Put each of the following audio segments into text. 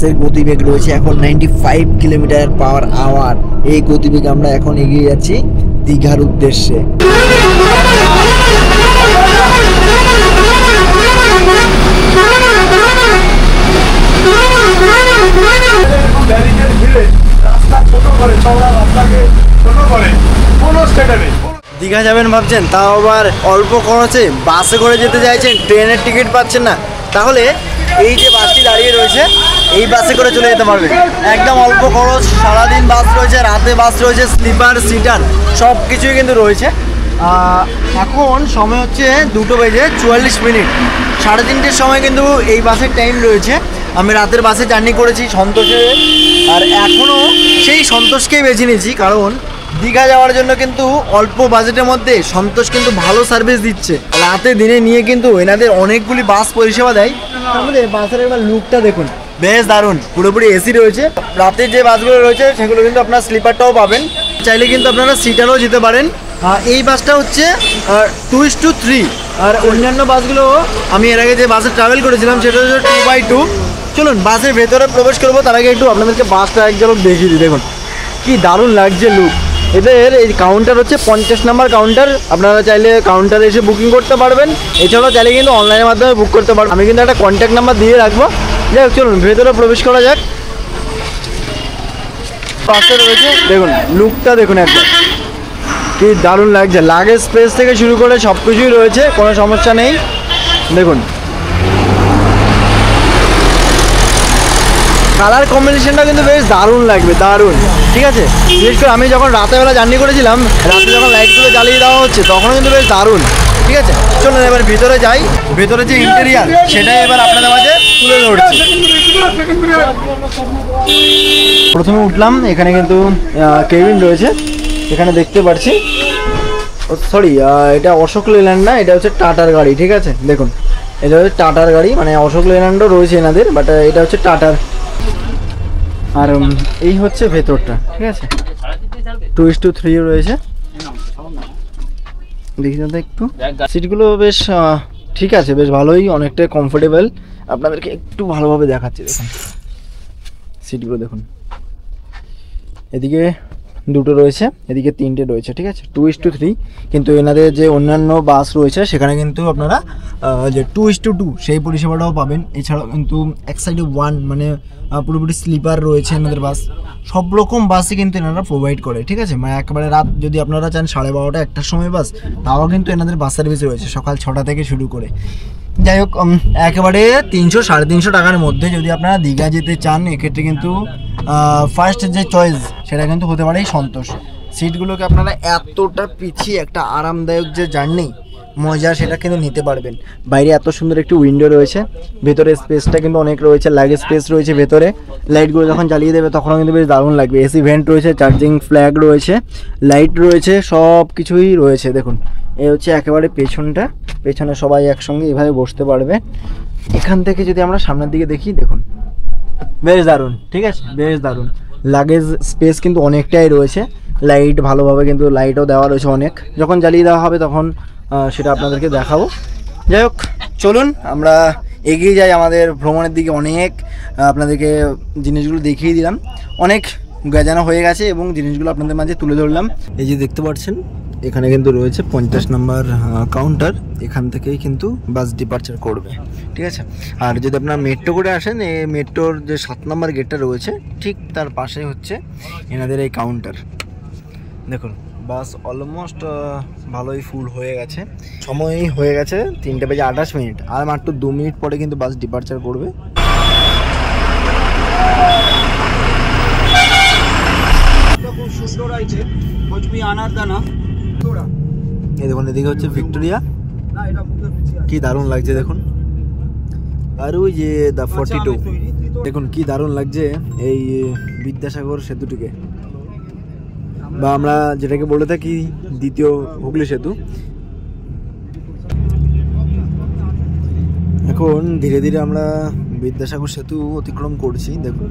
বাসের গতিবেগ রয়েছে এখন 95 কিলোমিটার পার আওয়ার। এই গতিবেগে আমরা এখন এগিয়ে যাচ্ছি দীঘার উদ্দেশ্যে। দীঘা যাবেন ভাবছেন, তাও আবার অল্প খরচে বাসে করে যেতে চাইছেন, ট্রেনের টিকিট পাচ্ছেন না, তাহলে এই যে বাসটি দাঁড়িয়ে রয়েছে এই বাসে করে চলে যেতে পারবেন। একদম অল্প খরচ, সারাদিন বাস রয়েছে, রাতে বাস রয়েছে, স্লিপার সিটার সব কিছুই কিন্তু রয়েছে। এখন সময় হচ্ছে 2:44, 3:30 সময় কিন্তু এই বাসের টাইম রয়েছে। আমি রাতের বাসে জার্নি করেছি সন্তোষে, আর এখনও সেই সন্তোষকেই বেছে নিয়েছি, কারণ দীঘা যাওয়ার জন্য কিন্তু অল্প বাজেটের মধ্যে সন্তোষ কিন্তু ভালো সার্ভিস দিচ্ছে। রাতে দিনে নিয়ে কিন্তু এনাদের অনেকগুলি বাস পরিষেবা দেয়। আমাদের বাসের একবার লুকটা দেখুন, বেশ দারুণ, পুরোপুরি এসি রয়েছে। রাতে যে বাসগুলো রয়েছে সেগুলো কিন্তু আপনার স্লিপারটাও পাবেন, চাইলে কিন্তু আপনারা সিটারও যেতে পারেন। এই বাসটা হচ্ছে 2:3, আর অন্যান্য বাসগুলো আমি এর আগে যে বাসে ট্রাভেল করেছিলাম সেটা হচ্ছে 2/2। চলুন বাসের ভেতরে প্রবেশ করবো, তার আগে একটু আপনাদেরকে বাসটা এক ঝলক দেখিয়ে দিই। দেখুন কি দারুণ লাগছে লুক। এদের এই কাউন্টার হচ্ছে 50 নম্বর কাউন্টার। আপনারা চাইলে কাউন্টারে এসে বুকিং করতে পারবেন, এছাড়াও চাইলে কিন্তু অনলাইনের মাধ্যমে বুক করতে পারবেন। আমি কিন্তু একটা কন্ট্যাক্ট নাম্বার দিয়ে রাখবো। যাই হোক, চলুন ভেতরে প্রবেশ করা যাক। পাশে রয়েছে, দেখুন লুকটা দেখুন একবার, কি দারুণ লাগছে। লাগেজ স্পেস থেকে শুরু করে সব কিছুই রয়েছে, কোনো সমস্যা নেই। দেখুন কালার কম্বিনেশনটা কিন্তু বেশ দারুণ লাগবে, দারুণ। ঠিক আছে, বিশেষ করে আমি যখন রাতেরবেলা জার্নি করেছিলাম, রাতে যখন লাইটগুলো জ্বালিয়ে দেওয়া হচ্ছে তখনও কিন্তু বেশ দারুণ। ঠিক আছে, চলুন এবার ভিতরে যাই। ভেতরে যে ইন্টেরিয়ার সেটাই এবার আপনাদের মাঝে তুলে ধরছি। প্রথমে উঠলাম, এখানে কিন্তু কেবিন রয়েছে, এখানে দেখতে পাচ্ছি। সরি, এটা অশোক লেল্যান্ড না, এটা হচ্ছে টাটার গাড়ি। ঠিক আছে, দেখুন এটা হচ্ছে টাটার গাড়ি, মানে অশোক লেল্যান্ডও রয়েছে এনাদের, বাট এটা হচ্ছে টাটার। আর এই হচ্ছে ভেতরটা। ঠিক আছে, 2:3 রয়েছে। দেখি দাদা একটু, সিটগুলো বেশ ঠিক আছে, বেশ ভালোই, অনেকটাই কমফোর্টেবল। আপনাদেরকে একটু ভালোভাবে দেখাচ্ছি, দেখুন সিটগুলো দেখুন। এদিকে 2টো রয়েছে, এদিকে 3টে রয়েছে। ঠিক আছে, 2:3। কিন্তু এনাদের যে অন্যান্য বাস রয়েছে সেখানে কিন্তু আপনারা যে 2:2 সেই পরিষেবাটাও পাবেন। এছাড়াও কিন্তু এক সাইডে 1, মানে পুরোপুরি স্লিপার রয়েছে এনাদের বাস। সব রকম বাসই কিন্তু এনারা প্রোভাইড করে। ঠিক আছে, মানে একেবারে রাত যদি আপনারা চান 12:30 1টার সময় বাস, তাও কিন্তু এনাদের বাস সার্ভিস রয়েছে সকাল 6টা থেকে শুরু করে। যাই হোক, একেবারে 300-350 টাকার মধ্যে যদি আপনারা দীঘা যেতে চান, এক্ষেত্রে কিন্তু ফার্স্ট যে চয়েস সেটা কিন্তু হতে পারে সন্তোষ। সিটগুলোকে আপনারা এতটা পিছিয়ে একটা আরামদায়ক যে জার্নি মজা সেটা কিন্তু নিতে পারবেন। বাইরে এত সুন্দর একটি উইন্ডো রয়েছে, ভেতরে স্পেসটা কিন্তু অনেক রয়েছে, লাগেজ স্পেস রয়েছে ভেতরে। লাইটগুলো যখন জ্বালিয়ে দেবে তখনও কিন্তু বেশ দারুণ লাগবে। এসি ভেন্ট রয়েছে, চার্জিং ফ্ল্যাগ রয়েছে, লাইট রয়েছে, সব কিছুই রয়েছে। দেখুন এই হচ্ছে একেবারে পেছনটা, পেছনে সবাই একসঙ্গে এভাবে বসতে পারবে। এখান থেকে যদি আমরা সামনের দিকে দেখি, দেখুন বেশ দারুণ। ঠিক আছে, বেশ দারুণ। লাগেজ স্পেস কিন্তু অনেকটাই রয়েছে, লাইট ভালোভাবে কিন্তু লাইটও দেওয়া রয়েছে অনেক। যখন জ্বালিয়ে দেওয়া হবে তখন সেটা আপনাদেরকে দেখাবো। যাই হোক, চলুন আমরা এগিয়ে যাই আমাদের ভ্রমণের দিকে। অনেক আপনাদেরকে জিনিসগুলো দেখিয়ে দিলাম, অনেক গাজানো হয়ে গেছে এবং জিনিসগুলো আপনাদের মাঝে তুলে ধরলাম। এই যে দেখতে পাচ্ছেন, এখানে কিন্তু রয়েছে 50 নম্বর কাউন্টার, এখান থেকেই কিন্তু বাস ডিপার্চার করবে। ঠিক আছে, আর যদি আপনার মেট্রো করে আসেন, এই মেট্রোর যে 7 নম্বর গেটটা রয়েছে ঠিক তার পাশে হচ্ছে এনাদের এই কাউন্টার। দেখুন বাস অলমোস্ট ভালোই ফুল হয়ে গেছে, সময় হয়ে গেছে 3:28, আর মাত্র 2 মিনিট পরে কিন্তু বাস ডিপার্চার করবে। খুব সুন্দর আছে, এই দেখুন এদিকে হচ্ছে ভিক্টোরিয়া, কি দারুণ লাগছে দেখুন। আর ওই যে দা 42, দেখুন কি দারুণ লাগছে এই বিদ্যাসাগর সেতুটিকে, বা আমরা যেটাকে বলে থাকি দ্বিতীয় হুগলি সেতু। এখন ধীরে ধীরে আমরা বিদ্যাসাগর সেতু অতিক্রম করছি। দেখুন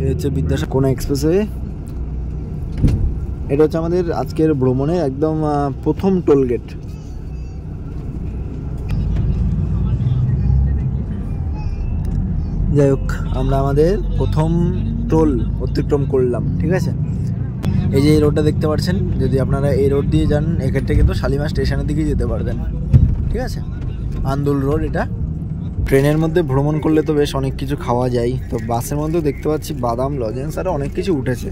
এই হচ্ছে বিদ্যাসাগর কোনা এক্সপ্রেসওয়ে। এটা হচ্ছে আমাদের আজকের ভ্রমণে একদম প্রথম টোল গেট। যাই হোক, আমরা আমাদের প্রথম টোল অতিক্রম করলাম, ঠিক আছে। এই যে এই রোডটা দেখতে পাচ্ছেন, যদি আপনারা এই রোড দিয়ে যান এক্ষেত্রে কিন্তু শালিমার স্টেশনের দিকে যেতে পারবেন, ঠিক আছে। আন্দুল রোড এটা। ট্রেনের মধ্যে ভ্রমণ করলে তো বেশ অনেক কিছু খাওয়া যায়, তো বাসের মধ্যেও দেখতে পাচ্ছি বাদাম লজেন্স আরও অনেক কিছু উঠেছে।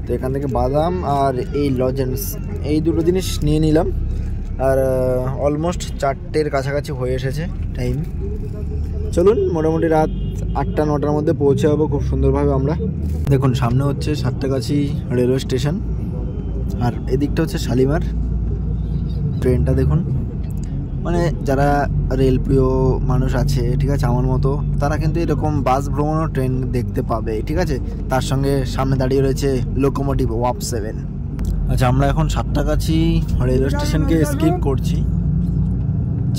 তো এখান থেকে বাদাম আর এই লজেন্স এই দুটো জিনিস নিয়ে নিলাম। আর অলমোস্ট 4টের কাছাকাছি হয়ে এসেছে টাইম। চলুন, মোটামুটি রাত 8টা-9টার মধ্যে পৌঁছে যাবো খুব সুন্দরভাবে আমরা। দেখুন, সামনে হচ্ছে সাতটাগাছি রেলওয়ে স্টেশন, আর এদিকটা হচ্ছে শালিমার। ট্রেনটা দেখুন, মানে যারা রেলপ্রিয় মানুষ আছে, ঠিক আছে, আমার মতো, তারা কিন্তু এরকম বাস ভ্রমণও ট্রেন দেখতে পাবে, ঠিক আছে। তার সঙ্গে সামনে দাঁড়িয়ে রয়েছে লোকোমোটিভ ওয়াপ 7। আচ্ছা, আমরা এখন সাতটাগাছি রেলওয়ে স্টেশনকে স্কিপ করছি।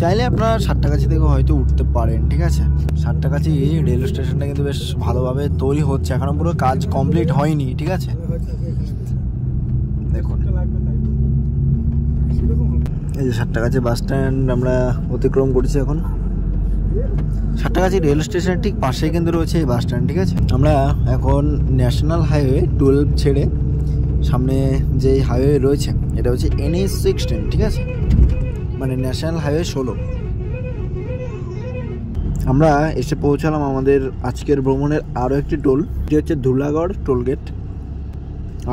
চাইলে আপনারা সাতটাগাছি থেকে হয়তো উঠতে পারেন, ঠিক আছে। সাতটাগাছি রেলওয়ে স্টেশনটা কিন্তু বেশ ভালোভাবে তৈরি হচ্ছে, এখনো পুরো কাজ কমপ্লিট হয়নি, ঠিক আছে। দেখুন, এই যে সাতটাগাছি বাস স্ট্যান্ড আমরা অতিক্রম করছি এখন। সাতটাগাছি রেল স্টেশনের ঠিক পাশেই কিন্তু রয়েছে এই বাস স্ট্যান্ড, ঠিক আছে। আমরা এখন ন্যাশনাল হাইওয়ে 12 ছেড়ে সামনে যে হাইওয়ে রয়েছে এটা হচ্ছে NH-16, ঠিক আছে, মানে ন্যাশনাল হাইওয়ে 16। আমরা এসে পৌঁছালাম আমাদের আজকের ভ্রমণের আরও একটি টোল, যেটি হচ্ছে ধুলাগড় টোল গেট।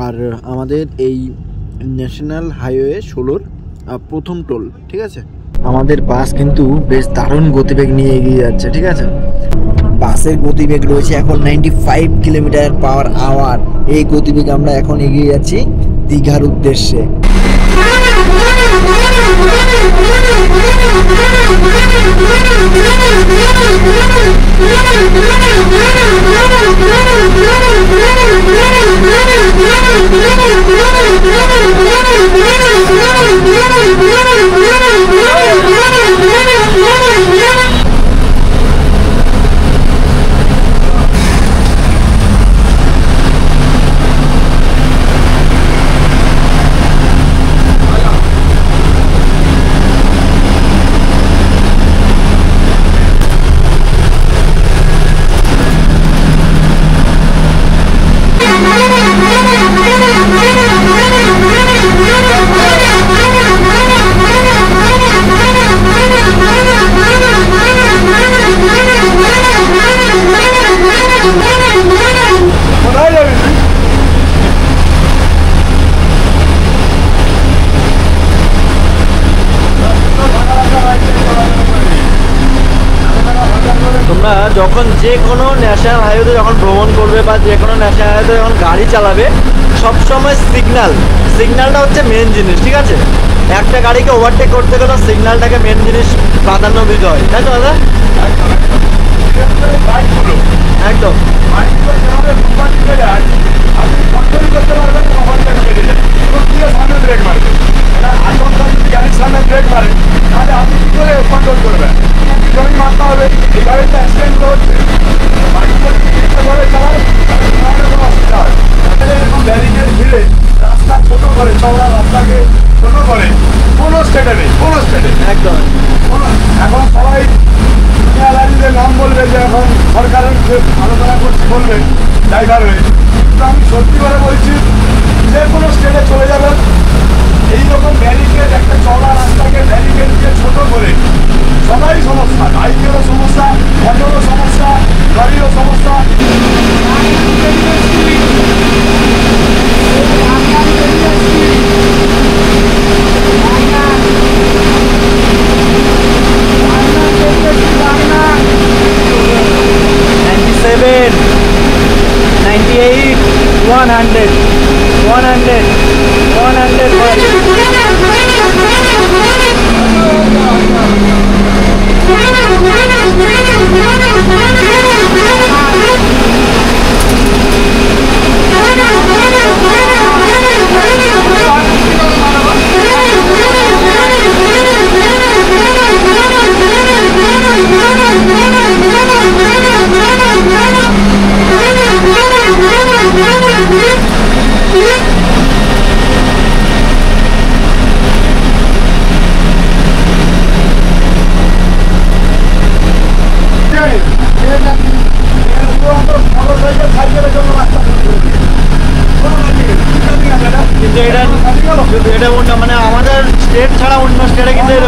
আর আমাদের এই ন্যাশনাল হাইওয়ে 16-র প্রথম টোল, ঠিক আছে। আমাদের বাস কিন্তু বেশ দারুণ গতিবেগ নিয়ে এগিয়ে যাচ্ছে, ঠিক আছে। বাসের গতিবেগ রয়েছে এখন 95 কিলোমিটার/আওয়ার। এই গতিবেগে আমরা এখন এগিয়ে যাচ্ছি দীঘার উদ্দেশ্যে। তোমরা যখন যে কোনো ন্যাশনাল হাইওয়েতে যখন ভ্রমণ করবে বা যে কোনো ন্যাশনাল হাইওয়েতে যখন গাড়ি চালাবে, সবসময় সিগন্যালটা হচ্ছে মেন জিনিস, ঠিক আছে। একটা গাড়িকে ওভারটেক করতে গেলে সিগন্যালটাকে মেন জিনিস প্রাধান্য দিতে হয়, তাই তো দাদা? একদম। মানতে হবে এই গাড়িটা অ্যাক্সিডেন্ট হচ্ছে, ব্যারিকেড ঘিরে রাস্তা ছোট করে, চওড়া রাস্তাকে ছোট করে কোনো স্টেটে নেই, কোনো স্টেটে একদম। এখন সবাই দুনিয়াদারিদের নাম বলবে যে এখন সরকারের আলোচনা করছি বলবে ড্রাইভার হয়ে, কিন্তু আমি সত্যি করে বলছি, যে কোনো স্টেটে চলে যাবেন এইরকম ব্যারিকেড, একটা চওড়া রাস্তাকে ব্যারিকেড দিয়ে ছোট করে সবাই সমস্যা, বাইকেরও সমস্যা, অটোরও সমস্যা, গাড়িরও সমস্যা। $100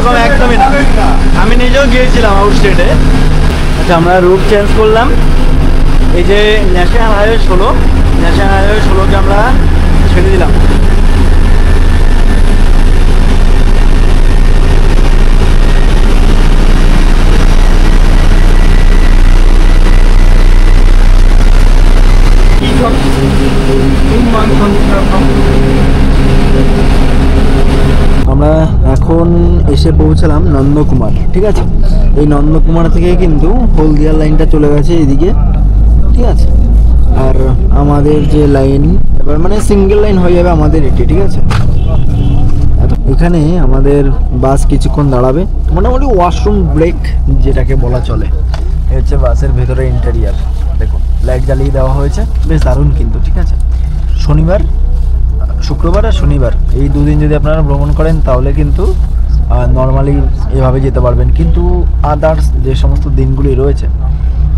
এরকম একদমই না, আমি নিজেও গিয়েছিলাম আউট স্টেটে। আচ্ছা আমরা রুট চেঞ্জ করলাম, এই যে ন্যাশনাল হাইওয়ে 16কে আমরা ছেড়ে দিলাম। আমরা এখন এসে পৌঁছালাম নন্দকুমার, ঠিক আছে। এই নন্দকুমার থেকে কিন্তু হলদিয়ার লাইনটা চলে গেছে এদিকে, ঠিক আছে। আর আমাদের যে লাইন এবার মানে সিঙ্গেল লাইন হয়ে যাবে আমাদের এটি, ঠিক আছে। এখানে আমাদের বাস কিছুক্ষণ দাঁড়াবে, মোটামুটি ওয়াশরুম ব্রেক যেটাকে বলা চলে। এই হচ্ছে বাসের ভেতরে ইন্টেরিয়ার, দেখুন লাইট জ্বালিয়ে দেওয়া হয়েছে, বেশ দারুণ কিন্তু, ঠিক আছে। শুক্রবার আর শনিবার এই দুদিন যদি আপনারা ভ্রমণ করেন তাহলে কিন্তু নর্মালি এভাবে যেতে পারবেন, কিন্তু আদার্স যে সমস্ত দিনগুলি রয়েছে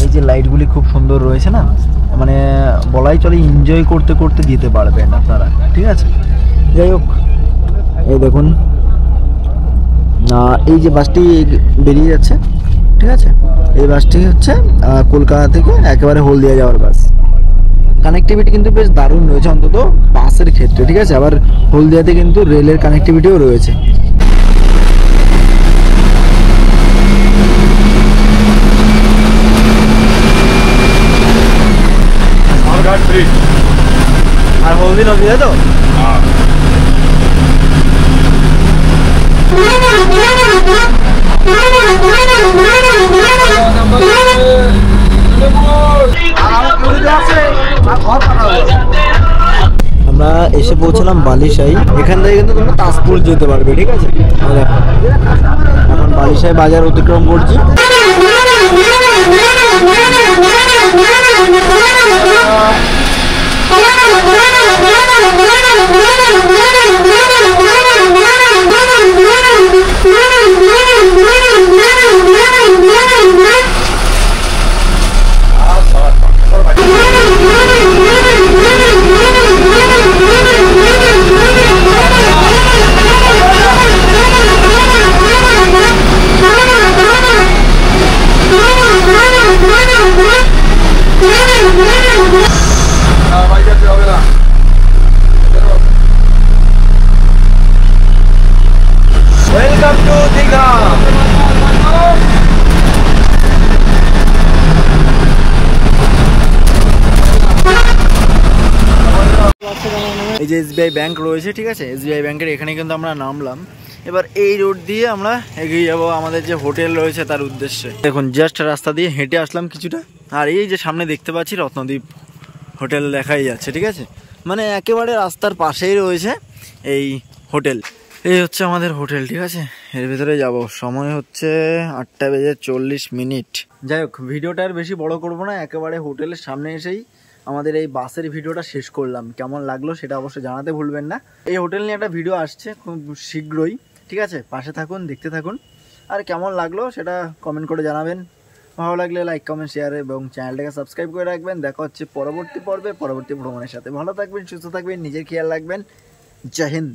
এই যে লাইটগুলি খুব সুন্দর রয়েছে না, মানে বলাই চলে এনজয় করতে করতে যেতে পারবেন আপনারা, ঠিক আছে। যাই হোক, এই দেখুন এই যে বাসটি বেরিয়ে যাচ্ছে, ঠিক আছে। এই বাসটি হচ্ছে কলকাতা থেকে একেবারে হলদিয়া যাওয়ার বাস। কানেক্টিভিটি কিন্তু বেশ দারুণ রয়েছে, অন্তত বাসের ক্ষেত্রে, ঠিক আছে। আবার হলদিয়াতে কিন্তু রেলের কানেক্টিভিটিও রয়েছে। আর হলদি নদী, তাই তো? আমরা এসে পৌঁছলাম বালিশাই, এখান থেকে কিন্তু তোমরা তাজপুর যেতে পারবে, ঠিক আছে। এখন বালিশাই বাজার অতিক্রম করছি। Welcome to Digha. এই যে এসবিআই ব্যাংক রয়েছে, ঠিক আছে। এসবিআই ব্যাংকের এখানে কিন্তু আমরা নামলাম। এবার এই রোড দিয়ে আমরা এগিয়ে যাবো আমাদের যে হোটেল রয়েছে তার উদ্দেশ্যে। দেখুন জাস্ট রাস্তা দিয়ে হেঁটে আসলাম কিছুটা, আর এই যে সামনে দেখতে পাচ্ছি রত্নদ্বীপ হোটেল দেখাই যাচ্ছে, ঠিক আছে। মানে একেবারে রাস্তার পাশেই রয়েছে এই হোটেল। এই হচ্ছে আমাদের হোটেল, ঠিক আছে। এর ভিতরে যাব, সময় হচ্ছে 8:40। যাই হোক, ভিডিওটা আর বেশি বড় করব না, একেবারে হোটেলের সামনে এসেই আমাদের এই বাসের ভিডিওটা শেষ করলাম। কেমন লাগলো সেটা অবশ্যই জানাতে ভুলবেন না। এই হোটেল নিয়ে একটা ভিডিও আসছে খুব শীঘ্রই, ঠিক আছে। পাশে থাকুন, দেখতে থাকুন। আর কেমন লাগলো সেটা কমেন্ট করে জানাবেন। ভালো লাগলে লাইক, কমেন্ট, শেয়ার এবং চ্যানেলটাকে সাবস্ক্রাইব করে রাখবেন। দেখা হচ্ছে পরবর্তী পর্বে পরবর্তী ভ্রমণের সাথে। ভালো থাকবেন, সুস্থ থাকবেন, নিজের খেয়াল রাখবেন। জয় হিন্দ।